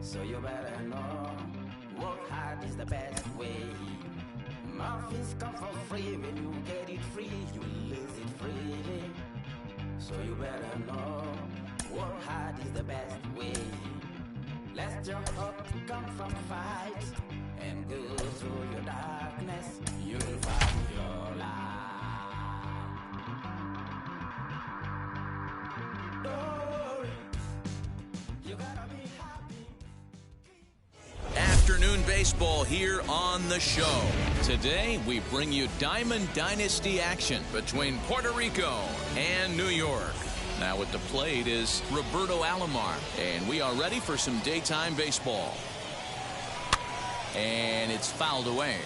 So you better know, work hard is the best way. Muffins come for free. When you get it free, you lose it freely. So you better know, work hard is the best way. Let your hope come from fight and go through your darkness. You'll find your light. Don't worry, you gotta be happy. Afternoon baseball here on the show. Today we bring you Diamond Dynasty action between Puerto Rico and New York. Now at the plate is Roberto Alomar, and we are ready for some daytime baseball. And it's fouled away.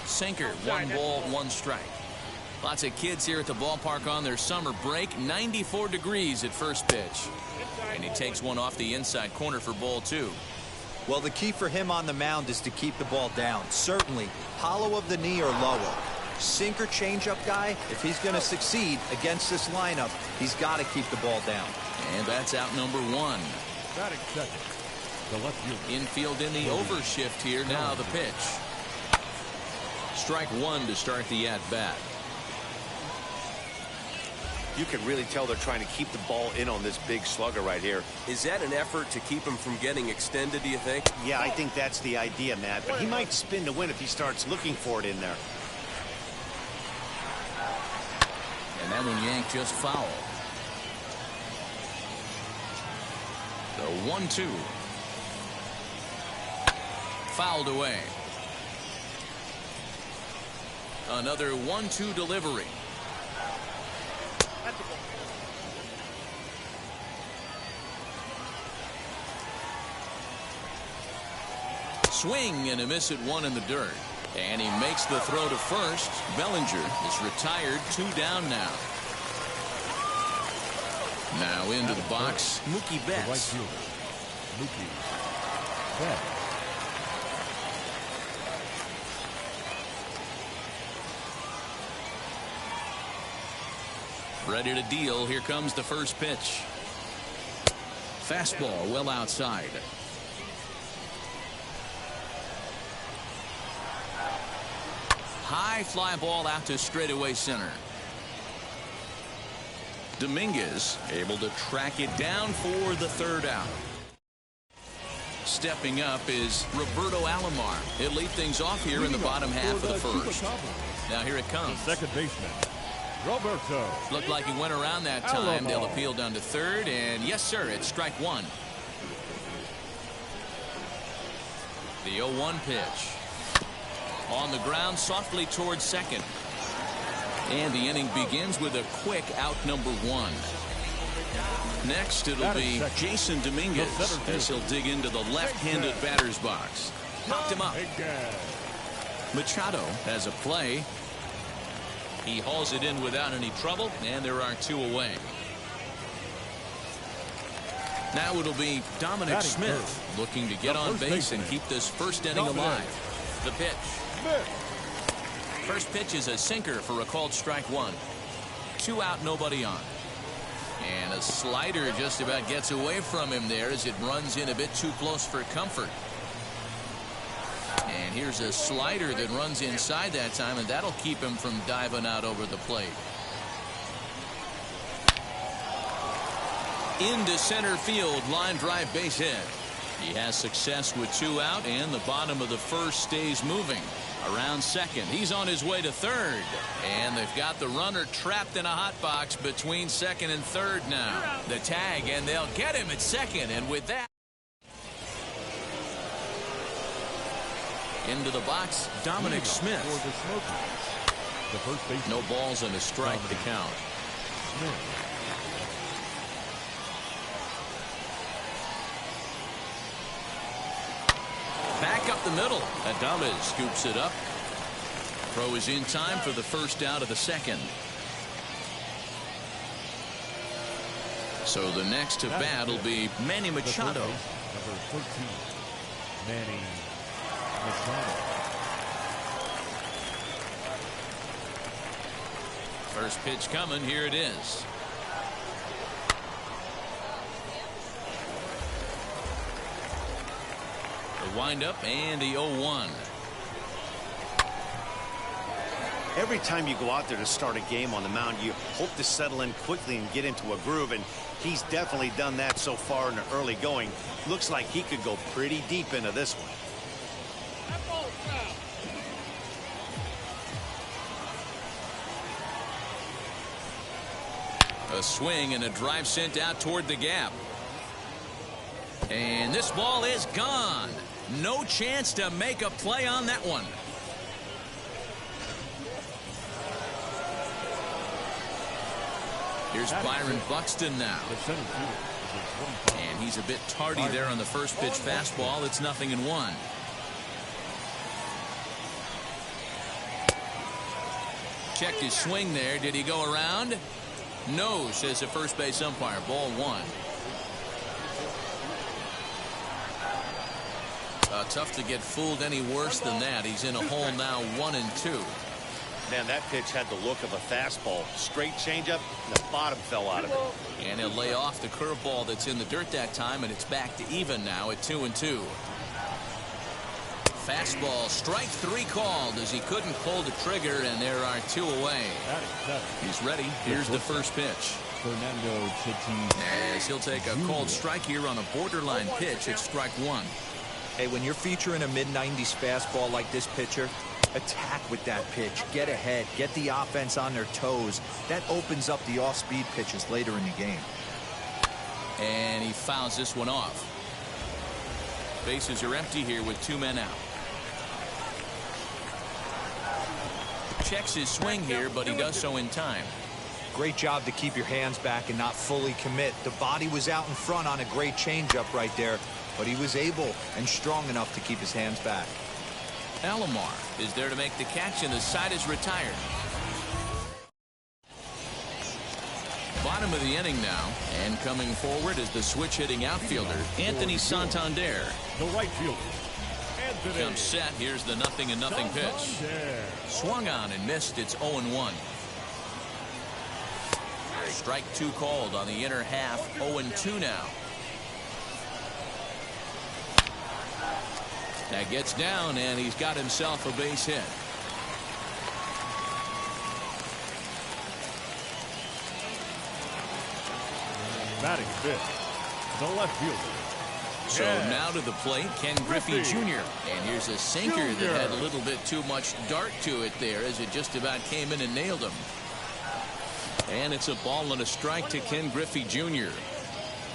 Sinker, 1 ball, 1 strike. Lots of kids here at the ballpark on their summer break. 94 degrees at first pitch. And he takes one off the inside corner for ball 2. Well, the key for him on the mound is to keep the ball down. Certainly, hollow of the knee or lower. Sinker changeup guy, if he's going to succeed against this lineup, he's got to keep the ball down. And that's out number 1. Batting second, the left field. Infield in the overshift here. Now the pitch. Strike 1 to start the at-bat. You can really tell they're trying to keep the ball in on this big slugger right here. Is that an effort to keep him from getting extended, do you think? Yeah, I think that's the idea, Matt. But he might spin to win if he starts looking for it in there. And that one yanked just foul. The 1-2. Fouled away. Another 1-2 delivery. Swing and a miss at 1 in the dirt. And he makes the throw to first. Bellinger is retired. 2 down now. Now into the box, Mookie Betts. Right fielder, Mookie Betts. Ready to deal. Here comes the first pitch. Fastball well outside. High fly ball out to straightaway center. Dominguez able to track it down for the 3rd out. Stepping up is Roberto Alomar. He'll lead things off here in the bottom half of the first. Now here it comes. The second baseman, Roberto. Looked like he went around that time. They'll appeal down to 3rd, and yes, sir, it's strike 1. The 0-1 pitch. On the ground, softly towards 2nd. And the inning begins with a quick out number 1. Next, it'll be Jason Dominguez as he'll dig into the left-handed batter's box. Popped him up. Machado has a play. He hauls it in without any trouble, and there are 2 away. Now it'll be Dominic Smith looking to get on base and keep this first inning alive. The pitch. First pitch is a sinker for a called strike 1. 2 out, nobody on. And a slider just about gets away from him there as it runs in a bit too close for comfort. And here's a slider that runs inside that time, and that'll keep him from diving out over the plate. Into center field, line drive base hit. He has success with 2 out, and the bottom of the first stays moving. Around 2nd, he's on his way to 3rd, and they've got the runner trapped in a hot box between 2nd and 3rd now. The tag, and they'll get him at 2nd, and with that, into the box, Dominic Smith. The first baseman. No balls and a strike to count. Back up the middle. Adames scoops it up. Throw is in time for the first out of the 2nd. So the next to bat will be Manny Machado. Number 13, Manny Machado. First pitch coming. Here it is. The windup and the 0-1. Every time you go out there to start a game on the mound, you hope to settle in quickly and get into a groove, and he's definitely done that so far in the early going. Looks like he could go pretty deep into this one. A swing and a drive sent out toward the gap. And this ball is gone. No chance to make a play on that one. Here's Byron Buxton now. And he's a bit tardy there on the first pitch fastball. It's 0-1. Checked his swing there. Did he go around? No, says the first base umpire. Ball 1. Tough to get fooled any worse than that. He's in a hole now, 1-2. Man, that pitch had the look of a fastball. Straight changeup, and the bottom fell out of it. And he'll lay off the curveball that's in the dirt that time, and it's back to even now at 2-2. Fastball, strike 3 called as he couldn't pull the trigger, and there are 2 away. He's ready. Here's the first pitch. Fernando Tatis. As he'll take a called strike here on a borderline pitch at strike 1. Hey, when you're featuring a mid-90s fastball like this pitcher, attack with that pitch. Get ahead. Get the offense on their toes. That opens up the off-speed pitches later in the game. And he fouls this one off. Bases are empty here with 2 men out. Checks his swing here, but he does so in time. Great job to keep your hands back and not fully commit. The body was out in front on a great changeup right there, but he was able and strong enough to keep his hands back. Alomar is there to make the catch, and the side is retired. Bottom of the inning now, and coming forward is the switch-hitting outfielder, Anthony Santander. The right fielder, Anthony. Comes set. Here's the 0-0 pitch. Swung on and missed. It's 0-1. Strike 2 called on the inner half. 0-2 now. That gets down, and he's got himself a base hit. Batting fifth, the left fielder. So now to the plate, Ken Griffey Jr. And here's a sinker that had a little bit too much dart to it there as it just about came in and nailed him. And it's a ball and a strike to Ken Griffey Jr.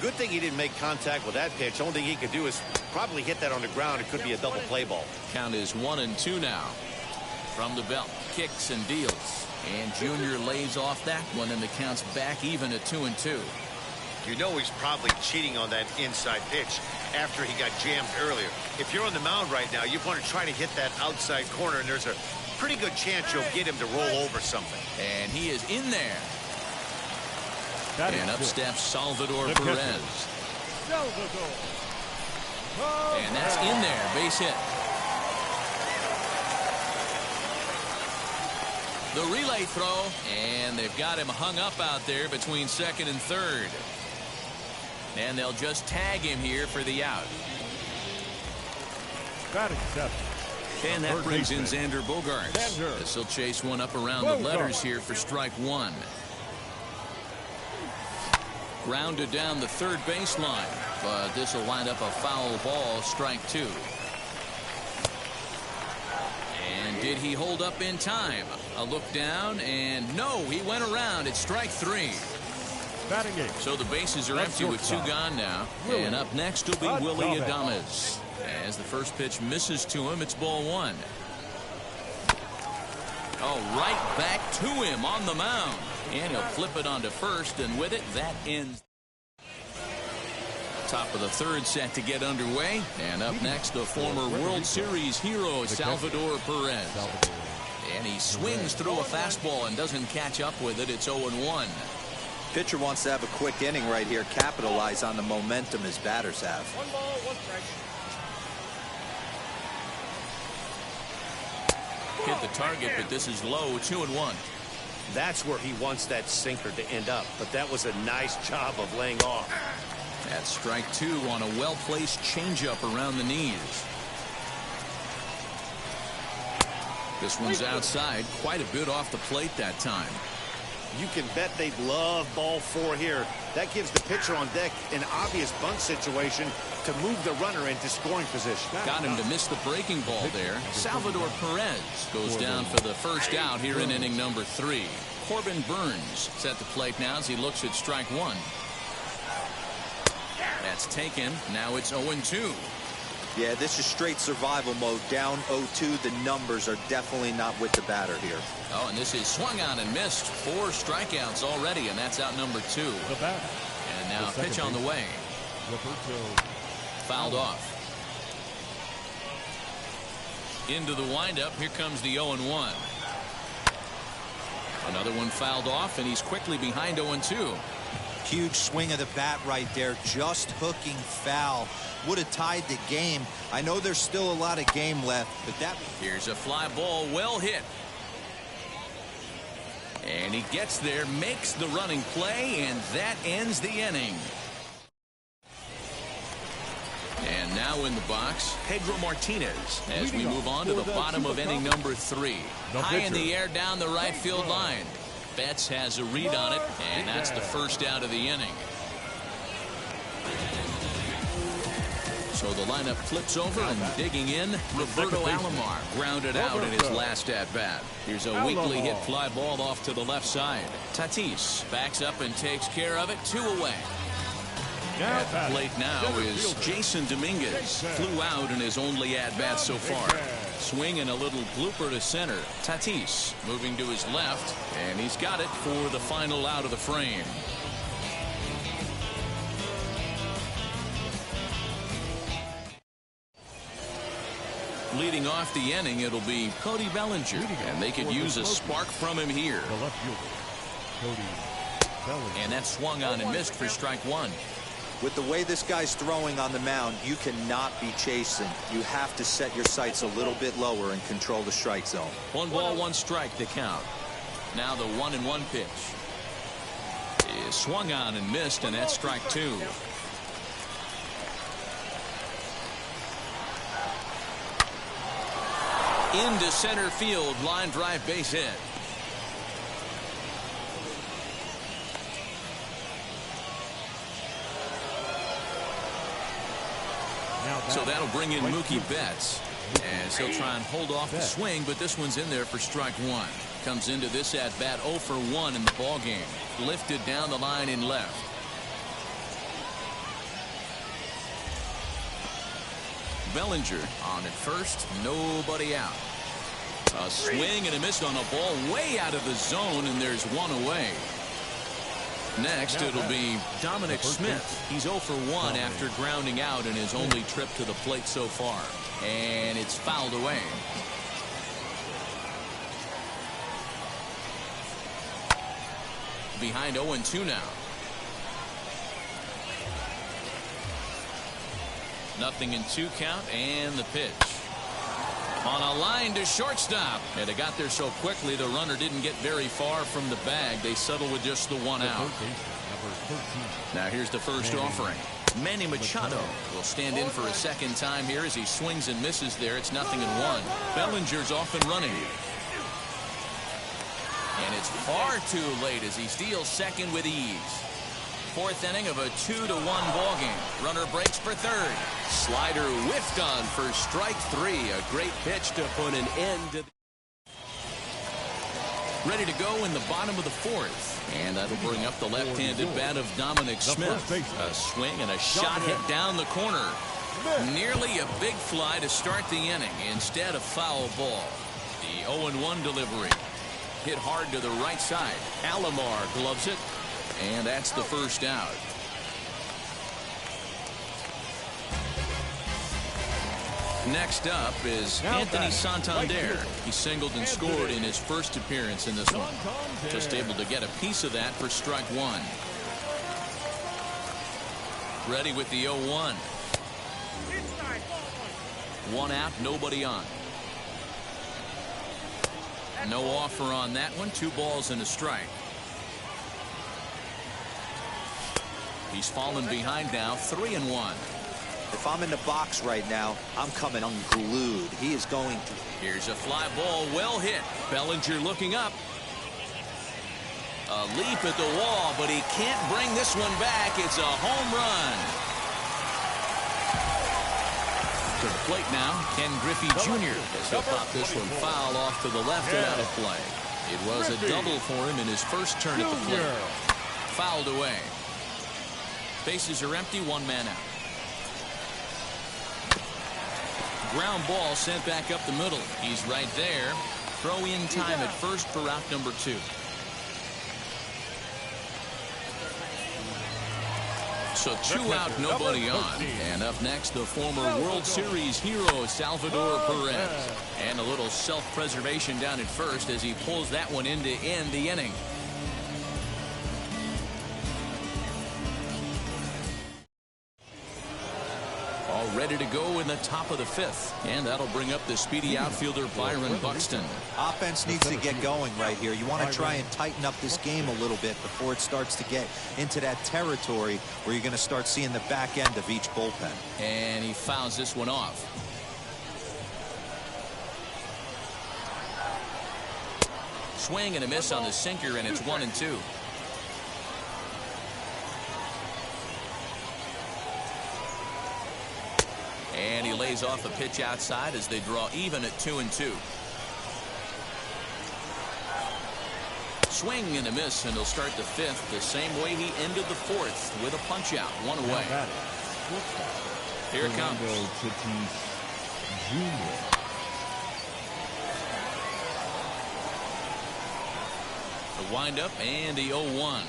Good thing he didn't make contact with that pitch. Only thing he could do is probably hit that on the ground. It could be a double play ball. Count is 1-2 now. From the belt, kicks and deals. And Jr. lays off that one, and the count's back even at 2-2. You know he's probably cheating on that inside pitch after he got jammed earlier. If you're on the mound right now, you want to try to hit that outside corner, and there's a pretty good chance you'll get him to roll over something. And he is in there. And up steps Salvador Perez. And that's in there. Base hit. The relay throw, and they've got him hung up out there between second and third. And they'll just tag him here for the out. And that brings in Xander Bogaerts. This will chase one up around the letters here for strike 1. Grounded down the third baseline, but this will wind up a foul ball, strike 2. And did he hold up in time? A look down, and no, he went around. It's strike 3. So the bases are empty with 2 gone now. And up next will be Willie Adames. As the first pitch misses to him, it's ball 1. Oh, right back to him on the mound. And he'll flip it onto first, and with it, that ends. Top of the third set to get underway. And up next, the former World Series hero, Salvador Perez. And he swings through a fastball and doesn't catch up with it. It's 0-1. Pitcher wants to have a quick inning right here, capitalize on the momentum his batters have. 1 ball, 1 strike. Hit the target, but this is low. 2-1. That's where he wants that sinker to end up. But that was a nice job of laying off. That's strike 2 on a well-placed changeup around the knees. This one's outside, quite a bit off the plate that time. You can bet they'd love ball 4 here. That gives the pitcher on deck an obvious bunt situation to move the runner into scoring position. Got him to miss the breaking ball there. Salvador Perez goes down for the first out here in inning number 3. Corbin Burns set the plate now as he looks at strike 1. That's taken. Now it's 0-2. Yeah, this is straight survival mode. Down 0-2. The numbers are definitely not with the batter here. Oh, and this is swung on and missed. 4 strikeouts already, and that's out number 2. The batter. And now pitch on the way. Fouled off. Into the windup. Here comes the 0-1. Another one fouled off, and he's quickly behind 0-2. Huge swing of the bat right there, just hooking foul. Would have tied the game. I know there's still a lot of game left, but that... Here's a fly ball, well hit. And he gets there, makes the running play, and that ends the inning. And now in the box, Pedro Martinez as we move on to the bottom of inning number 3. High in the air down the right field line. Betts has a read on it, and that's the first out of the inning. So the lineup flips over, and digging in, Roberto Alomar grounded out in his last at-bat. Here's a weakly hit fly ball off to the left side. Tatis backs up and takes care of it. 2 away. At the plate now is Jason Dominguez. Flew out in his only at-bat so far. Swing and a little blooper to center. Tatis moving to his left, and he's got it for the final out of the frame. Leading off the inning, it'll be Cody Bellinger, and they could use a spark from him here. The left fielder, Cody Bellinger. And that swung on and missed for strike 1. With the way this guy's throwing on the mound, you cannot be chasing. You have to set your sights a little bit lower and control the strike zone. 1 ball, 1 strike to count. Now the 1-1 pitch is swung on and missed, and that's strike 2. Into center field, line drive, base hit. So that'll bring in Mookie Betts, as he'll try and hold off the swing, but this one's in there for strike 1. Comes into this at bat 0 for 1 in the ball game. Lifted down the line in left. Bellinger on at first, nobody out. A swing and a miss on a ball way out of the zone, and there's 1 away. Next, it'll be Dominic Smith. He's 0 for 1 after grounding out in his only trip to the plate so far. And it's fouled away. Behind 0-2 now. Nothing in 2 count, and the pitch. On a line to shortstop. And they got there so quickly, the runner didn't get very far from the bag. They settle with just the 1 out. Now here's the first offering. Manny Machado will stand in for a second time here as he swings and misses there. It's 0-1. Bellinger's off and running. And it's far too late as he steals second with ease. 4th inning of a 2-1 ball game. Runner breaks for 3rd. Slider whiffed on for strike 3. A great pitch to put an end to the... Ready to go in the bottom of the 4th. And that'll bring up the left-handed bat of Dominic Smith. A swing and a shot hit down the corner. Nearly a big fly to start the inning. Instead, a foul ball. The 0-1 delivery. Hit hard to the right side. Alomar gloves it. And that's the first out. Next up is Anthony Santander. He singled and scored in his first appearance in this one. Just able to get a piece of that for strike 1. Ready with the 0-1. 1 out, nobody on. No offer on that one. 2 balls and a strike. He's fallen behind now, 3-1. If I'm in the box right now, I'm coming unglued. He is going to. Here's a fly ball, well hit. Bellinger looking up. A leap at the wall, but he can't bring this one back. It's a home run. To the plate now, Ken Griffey Jr. as he'll pop this one foul off to the left and out of play. It was a double for him in his first turn at the plate. Fouled away. Bases are empty, 1 man out. Ground ball sent back up the middle. He's right there. Throw in time at first for out number 2. So 2 out, nobody on. And up next, the former World Series hero, Salvador Perez. And a little self-preservation down at first as he pulls that one in to end the inning. All ready to go in the top of the 5th. And that'll bring up the speedy outfielder Byron Buxton. Offense needs to get going right here. You want to try and tighten up this game a little bit before it starts to get into that territory where you're going to start seeing the back end of each bullpen. And he fouls this one off. Swing and a miss on the sinker, and it's 1-2. And he lays off a pitch outside as they draw even at 2-2. Swing and a miss, and he'll start the 5th the same way he ended the 4th with a punch out, 1 away. Here it comes. The windup and the 0-1.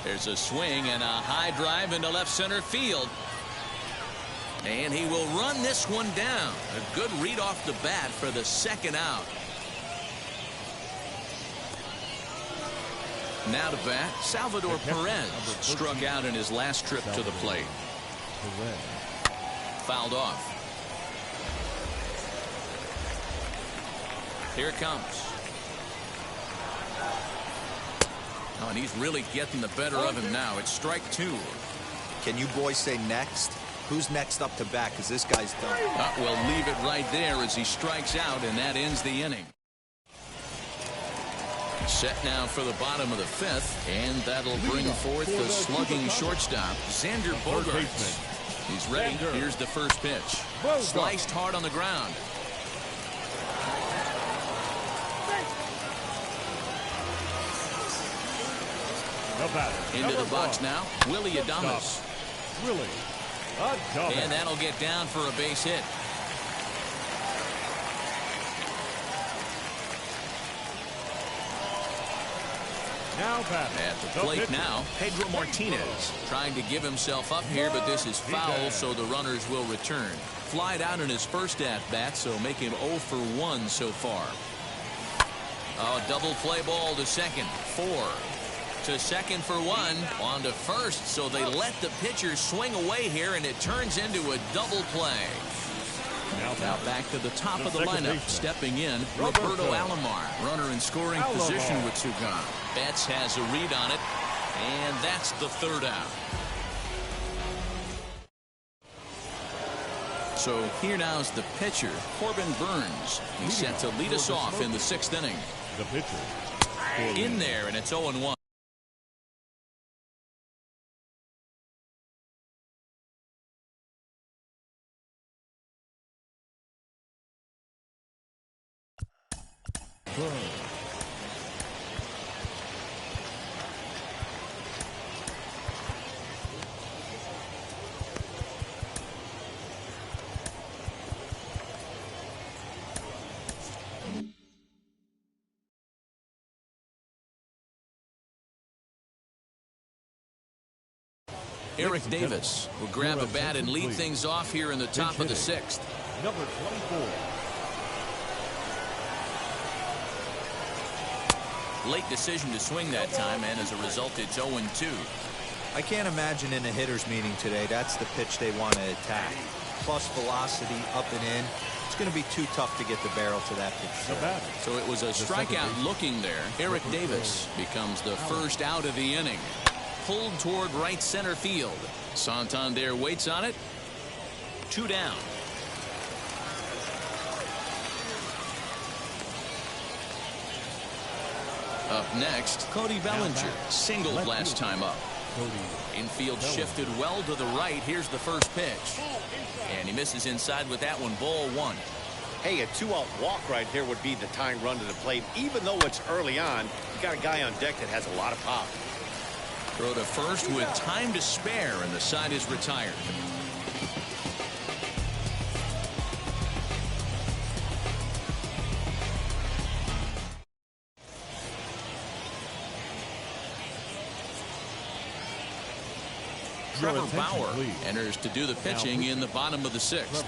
There's a swing and a high drive into left center field. And he will run this one down. A good read off the bat for the 2nd out. Now to bat, Salvador Perez struck out in his last trip to the plate. Fouled off. Here it comes. Oh, and he's really getting the better of him now. It's strike 2. Can you boys say next? Who's next up to bat? Because this guy's done. We'll leave it right there as he strikes out, and that ends the inning. Set now for the bottom of the 5th, and that'll bring forth the slugging shortstop, Xander Bogaerts. He's ready. Here's the first pitch. Sliced hard on the ground. Into the box now, Willie Adames. And that'll get down for a base hit. At the plate now, Pedro Martinez trying to give himself up here, but this is foul, so the runners will return. Flied out in his first at-bat, so make him 0 for 1 so far. Oh, double play ball to second. 4. To second for 1, on to first, so they let the pitcher swing away here, and it turns into a double play. Now back to the top of the lineup, stepping in, Roberto Alomar, runner in scoring position with 2 gone. Betts has a read on it, and that's the 3rd out. So here now is the pitcher, Corbin Burns. He's set to lead us off in the 6th inning. The pitcher. In there, and it's 0-1. Eric Davis will grab a bat and lead things off here in the top of the 6th. Number 24. Late decision to swing that time, and as a result, it's 0-2. I can't imagine in a hitter's meeting today that's the pitch they want to attack. Plus velocity, up and in. It's going to be too tough to get the barrel to that pitch. So it was a strikeout looking there. Eric Davis becomes the first out of the inning. Pulled toward right center field. Santander waits on it. 2 down. Up next, Cody Bellinger singled last time up. Infield shifted well to the right. Here's the first pitch. And he misses inside with that one. Ball 1. Hey, a 2-out walk right here would be the tying run to the plate. Even though it's early on, you got a guy on deck that has a lot of pop. Throw to first with time to spare, and the side is retired. Trevor Bauer enters to do the pitching in the bottom of the 6th.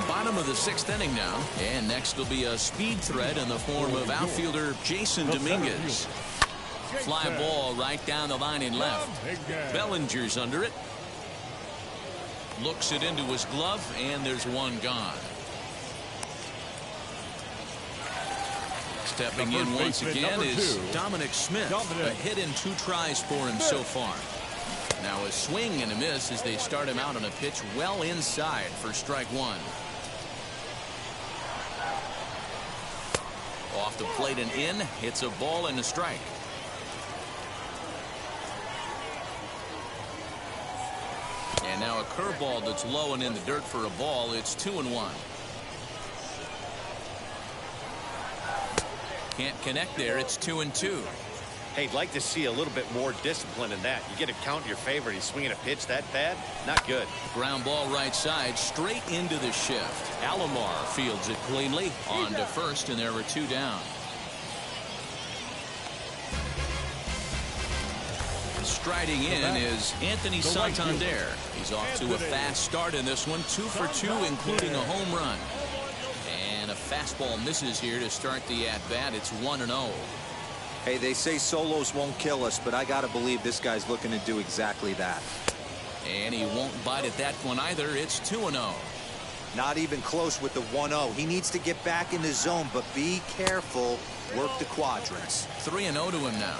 Bottom of the 6th inning now, and next will be a speed threat in the form of outfielder Jason Dominguez. Fly ball right down the line and left. Bellinger's under it. Looks it into his glove, and there's one gone. Stepping in once again is Dominic Smith. A hit in 2 tries for him so far. Now a swing and a miss as they start him out on a pitch well inside for strike 1. Off the plate and in. It's a ball and a strike. And now a curveball that's low and in the dirt for a ball. It's 2-1. Can't connect there. It's 2-2. Hey, I'd like to see a little bit more discipline in that. You get a count in your favor. He's swinging a pitch that bad. Not good. Ground ball right side, straight into the shift. Alomar fields it cleanly. On to first, and there were 2 down. Striding in is Anthony Santander. He's off to a fast start in this one. 2 for 2, including a home run. And a fastball misses here to start the at-bat. It's 1-0. Hey, they say solos won't kill us, but I got to believe this guy's looking to do exactly that. And he won't bite at that one either. It's 2-0. Not even close with the 1-0. He needs to get back in the zone, but be careful. Work the quadrants. 3-0 to him now.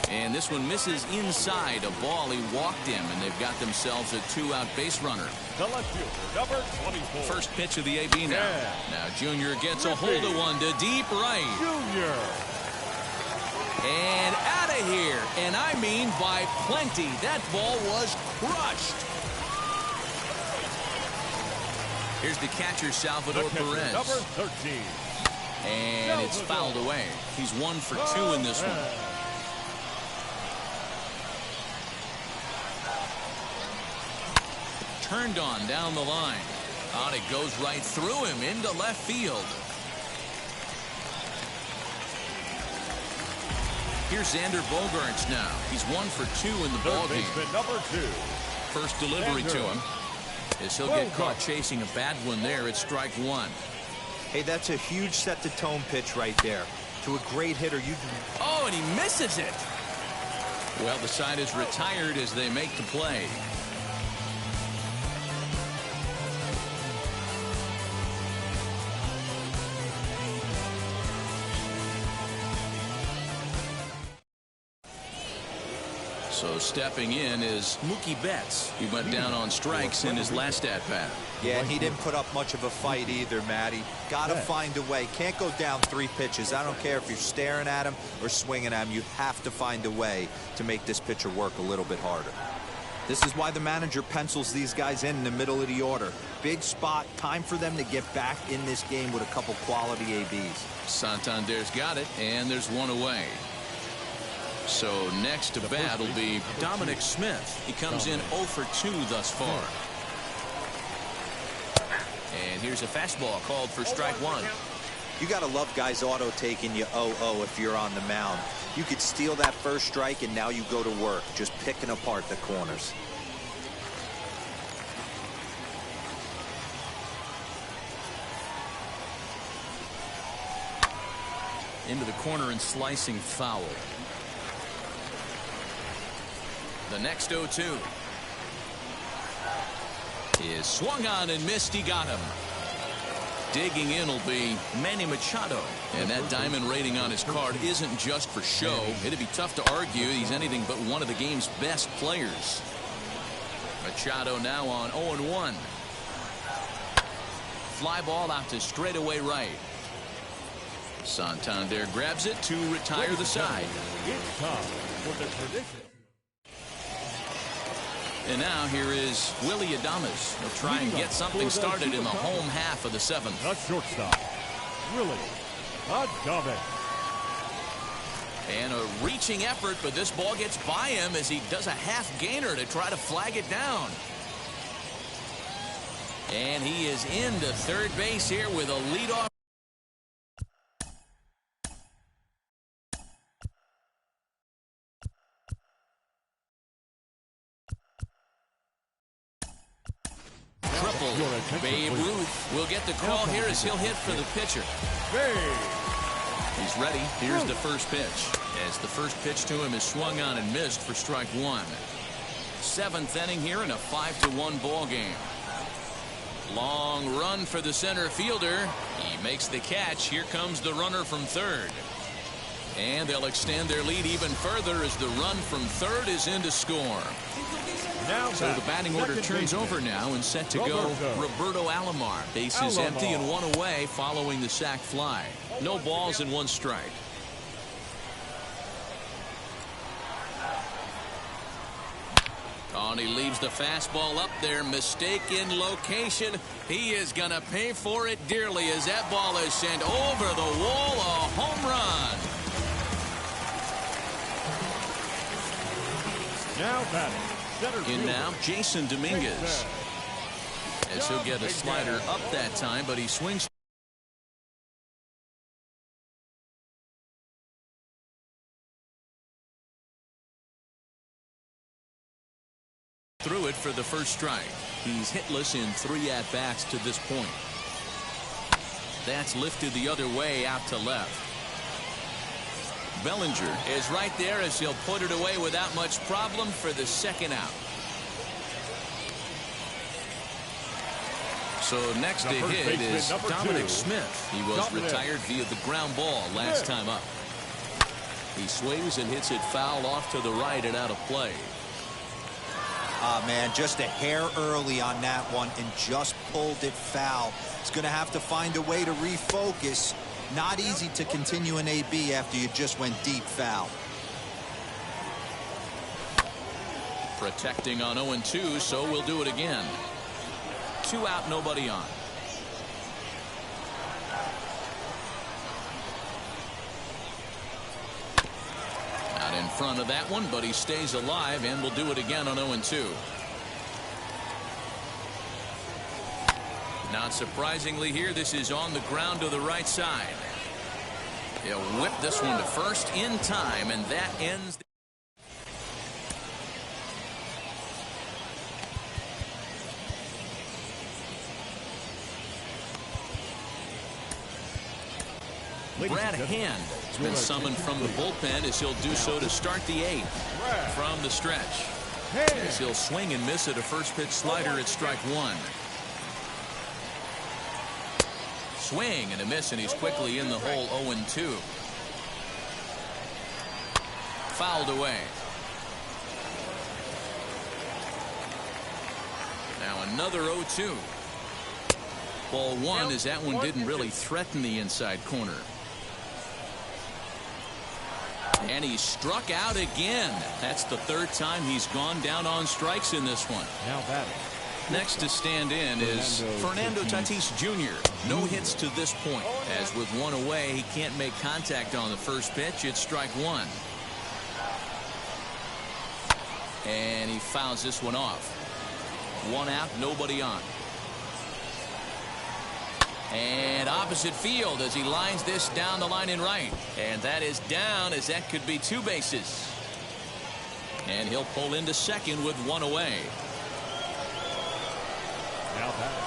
And this one misses inside. A ball. He walked him, and they've got themselves a 2-out base runner. The left fielder, number 24. First pitch of the AB now. Now Junior gets a hold of one to deep right. Junior. And out of here. And I mean by plenty. That ball was crushed. Here's the catcher, Salvador Perez. Number 13. And it's fouled away. He's 1 for 2 in this one. Turned on down the line. Out it goes right through him into left field. Here's Xander Bogaerts now. He's 1 for 2 in the ballgame. Number 2. First delivery to him. As he'll get caught chasing a bad one there. It's strike 1. Hey, that's a huge set the tone pitch right there. To a great hitter, you do. Oh, and he misses it. Well, the side is retired as they make the play. So stepping in is Mookie Betts. He went down on strikes in his last at-bat. Yeah, and he didn't put up much of a fight either, Matty. Got to find a way. Can't go down 3 pitches. I don't care if you're staring at him or swinging at him. You have to find a way to make this pitcher work a little bit harder. This is why the manager pencils these guys in the middle of the order. Big spot. Time for them to get back in this game with a couple quality ABs. Santander's got it, and there's 1 away. So next to bat will be Dominic Smith. He comes in 0 for 2 thus far. And here's a fastball called for strike 1. You got to love guys auto taking you 0-0 if you're on the mound. You could steal that first strike and now you go to work just picking apart the corners. Into the corner and slicing foul. The next 0-2 is swung on and missed. He got him. Digging in will be Manny Machado. And that diamond rating on his card isn't just for show. It'd be tough to argue he's anything but one of the game's best players. Machado now on 0-1. Fly ball out to straightaway right. Santander grabs it to retire the side. It's time for the tradition. And now here is Willie Adames. He'll try and get something started in the home half of the seventh. The shortstop, Willie Adames. And a reaching effort, but this ball gets by him as he does a half gainer to try to flag it down. And he is into third base here with a leadoff. Triple. Babe Ruth will get the call here as he'll hit for the pitcher. He's ready. Here's the first pitch. As the first pitch to him is swung on and missed for strike one. Seventh inning here in a 5-1 ball game. Long run for the center fielder. He makes the catch. Here comes the runner from third. And they'll extend their lead even further as the run from third is in to score. So the batting order turns over now and set to go Roberto Alomar. Bases empty and one away following the sac fly. No balls and one strike. Oh, and he leaves the fastball up there. Mistaken location. He is going to pay for it dearly as that ball is sent over the wall. A home run. Now batting. In now, Jason Dominguez. As he'll get a slider up that time, but he swings through it for the first strike. He's hitless in 3 at-bats to this point. That's lifted the other way out to left. Bellinger is right there as he'll put it away without much problem for the second out. So next to hit is Dominic Smith. He was retired via the ground ball last time up. He swings and hits it foul off to the right and out of play. Ah, man, just a hair early on that one and just pulled it foul. He's going to have to find a way to refocus. Not easy to continue an AB after you just went deep foul. Protecting on 0-2, so we'll do it again. 2 out, nobody on. Out in front of that one, but he stays alive, and we'll do it again on 0-2. Not surprisingly here, this is on the ground to the right side. He'll whip this one to first in time, and that ends the Brad Hand has been summoned from the bullpen as he'll do so to start the 8th from the stretch. As he'll swing and miss at a first pitch slider at strike one. Swing and a miss, and he's quickly in the hole. 0-2. Fouled away. Now another 0-2. Ball one, as that one didn't really threaten the inside corner. And he struck out again. That's the 3rd time he's gone down on strikes in this one. Now batting. Next to stand in is Fernando Tatis Jr. No hits to this point. As with one away, he can't make contact on the first pitch. It's strike one. And he fouls this one off. 1 out, nobody on. And opposite field as he lines this down the line in right. And that is down, as that could be 2 bases. And he'll pull into second with 1 away.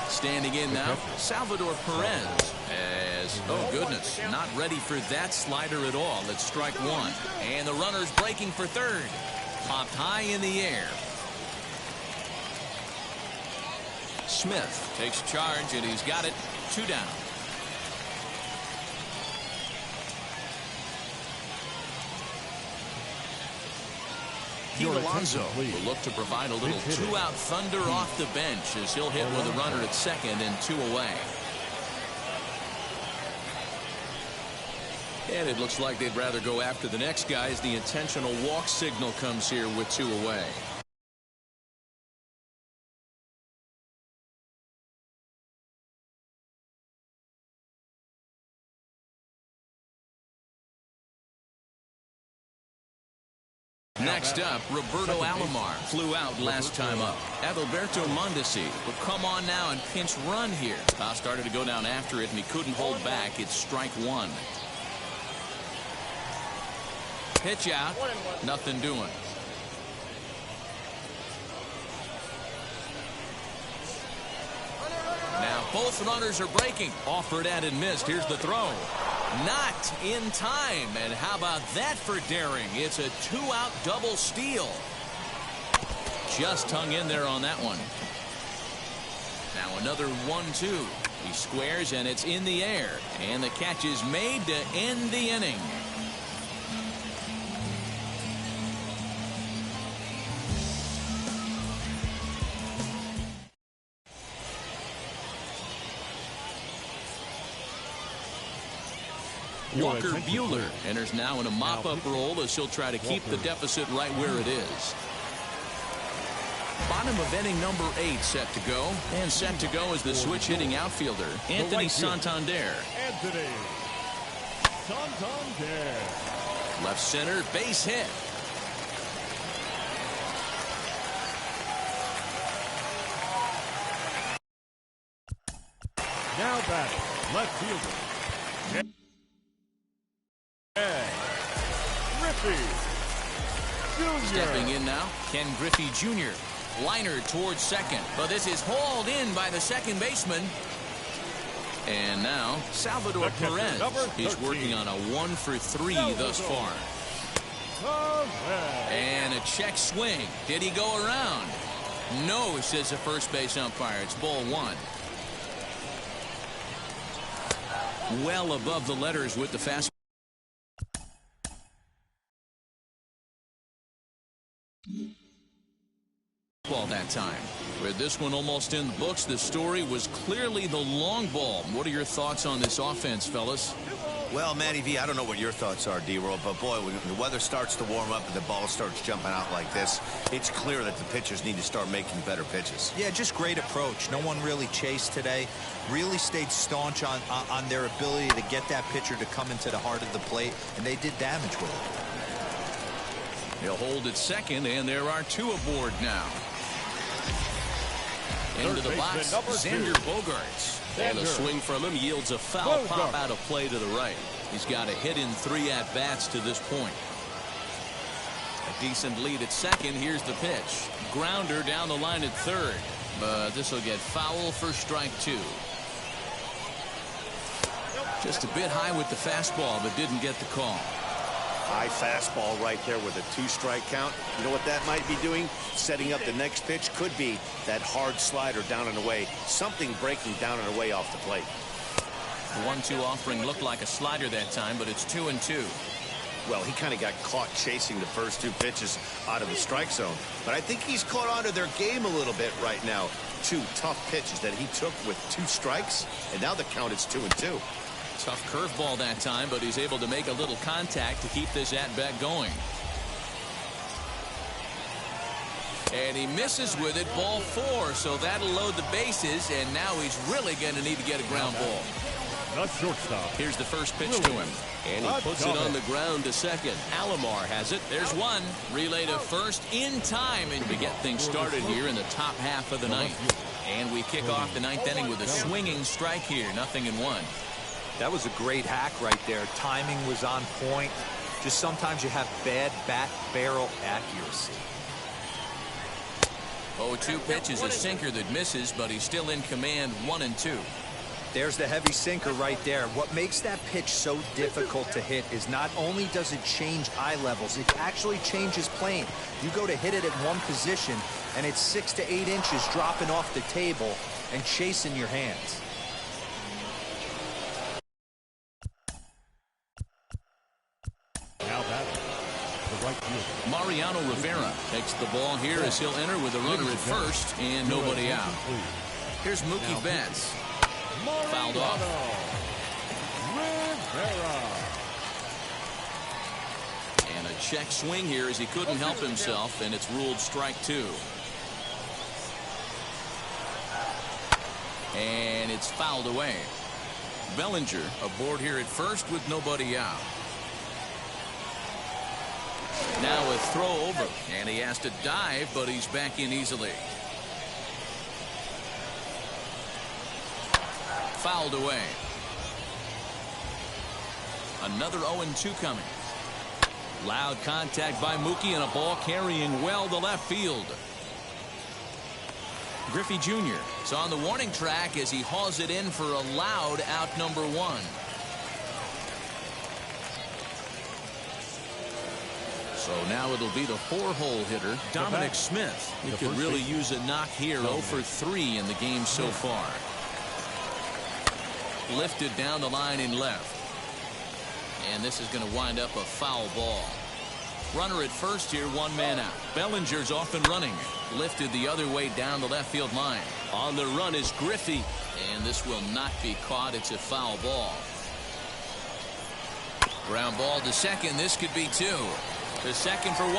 Standing in now, Salvador Perez. As, oh goodness, not ready for that slider at all. It's strike one. And the runner's breaking for third. Popped high in the air. Smith takes charge, and he's got it. 2 down. Pete Alonso will look to provide a little 2-out thunder off the bench as he'll hit with a runner at second and 2 away. And it looks like they'd rather go after the next guy as the intentional walk signal comes here with 2 away. Next up, Roberto Alomar flew out last time up. Adalberto Mondesi will come on now and pinch run here. Toss started to go down after it, and he couldn't hold back. It's strike 1. Pitch out. Nothing doing. Now both runners are breaking. Offered at and missed. Here's the throw. Not in time. And how about that for daring? It's a 2-out double steal. Just hung in there on that one. Now another 1-2. He squares, and it's in the air. And the catch is made to end the inning. Walker Buehler enters now in a mop-up role as he'll try to keep the deficit right where it is. Bottom of inning number 8 set to go. And set to go is the switch-hitting outfielder, Anthony Santander. Anthony Santander. Left center, base hit. Now batting, left fielder. Griffey Jr. Stepping in now, Ken Griffey Jr. Liner towards second, but this is hauled in by the second baseman. And now Salvador Perez is working on a 1-for-3 thus far. And a check swing. Did he go around? No, says the first base umpire. It's ball 1. Well above the letters with the fastball. That time. With this one almost in the books, the story was clearly the long ball. What are your thoughts on this offense, fellas? Well, Matty V, I don't know what your thoughts are, D-Roll, but boy, when the weather starts to warm up and the ball starts jumping out like this, it's clear that the pitchers need to start making better pitches. Yeah, just great approach. No one really chased today. Really stayed staunch on their ability to get that pitcher to come into the heart of the plate, and they did damage with it. He'll hold at second, and there are 2 aboard now. Into the box, Xander Bogaerts. And a swing from him yields a foul pop out of play to the right. He's got a hit in 3 at-bats to this point. A decent lead at second. Here's the pitch. Grounder down the line at third. But this will get foul for strike 2. Just a bit high with the fastball, but didn't get the call. High fastball right there with a 2-strike count. You know what that might be doing? Setting up the next pitch. Could be that hard slider down and away. Something breaking down and away off the plate. The 1-2 offering looked like a slider that time, but it's 2-2. Well, he kind of got caught chasing the first 2 pitches out of the strike zone. But I think he's caught onto their game a little bit right now. 2 tough pitches that he took with 2 strikes, and now the count is 2-2. Tough curveball that time, but he's able to make a little contact to keep this at-bat going. And he misses with it, ball 4, so that'll load the bases, and now he's really going to need to get a ground ball. The shortstop. Here's the first pitch to him. And he puts it on the ground to second. Alomar has it. There's one. Relay to first in time, and we get things started here in the top half of the 9th. And we kick off the 9th inning with a swinging strike here, 0-1. That was a great hack right there. Timing was on point. Just sometimes you have bad bat barrel accuracy. 0-2 pitch is a sinker that misses, but he's still in command, 1-2. There's the heavy sinker right there. What makes that pitch so difficult to hit is not only does it change eye levels, it actually changes plane. You go to hit it at one position, and it's 6 to 8 inches dropping off the table and chasing your hands. Now that the right fielder. Mariano Rivera takes the ball here as he'll enter with a runner at first and nobody out. Here's Mookie Betts. Fouled off. Rivera. And a check swing here as he couldn't help himself, and it's ruled strike 2. And it's fouled away. Bellinger aboard here at first with nobody out. Now a throw over, and he has to dive, but he's back in easily. Fouled away. Another 0-2 coming. Loud contact by Mookie and a ball carrying well to left field. Griffey Jr. is on the warning track as he hauls it in for a loud out number 1. So now it'll be the 4-hole hitter, Dominic Smith. He could really use a knock here. 0 for 3 in the game so far. Lifted down the line in left. And this is going to wind up a foul ball. Runner at first here, 1 man out. Bellinger's off and running. Lifted the other way down the left field line. On the run is Griffey. And this will not be caught. It's a foul ball. Ground ball to second. This could be 2. The second for 1.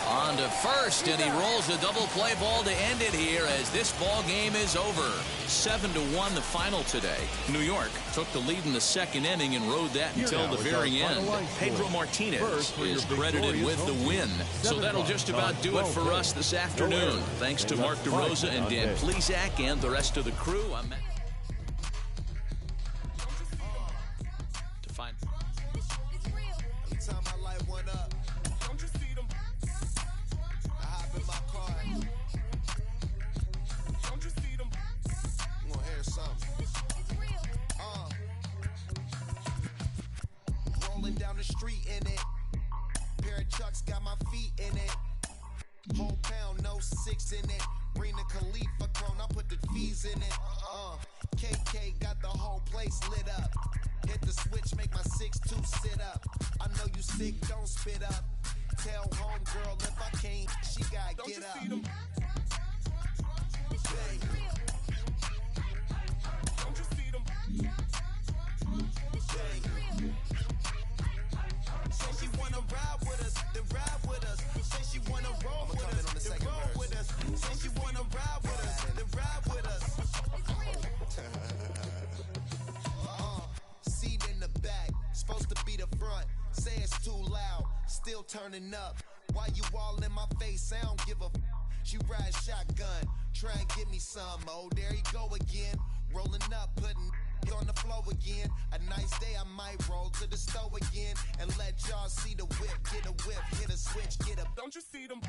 On to first, and he rolls a double play ball to end it here as this ball game is over. 7-1 the final today. New York took the lead in the second inning and rode that until the very end. Pedro Martinez is credited with the win. So that'll just about do it for us this afternoon. Thanks to Mark DeRosa and Dan Plesac and the rest of the crew. Down the street in it. Pair of Chucks got my feet in it. Whole pound, no 6 in it. Bring the Khalifa clone, I put the fees in it. KK got the whole place lit up. Hit the switch, make my 6'2" sit up. I know you sick, don't spit up. Tell homegirl if I can't, she gotta don't get up. Don't you see them? Say she wanna ride with us, then ride with us. Say she wanna roll with us, then roll with us. Say she wanna ride with us, then ride with us. Seat in the back, supposed to be the front. Say it's too loud, still turning up. Why you all in my face? I don't give a f. She ride shotgun, try and give me some. Oh, there you go again. Rolling up, putting on the floor again. A nice day, I might roll to the stove again and let y'all see the whip. Get a whip, hit a switch, get a. Don't you see them?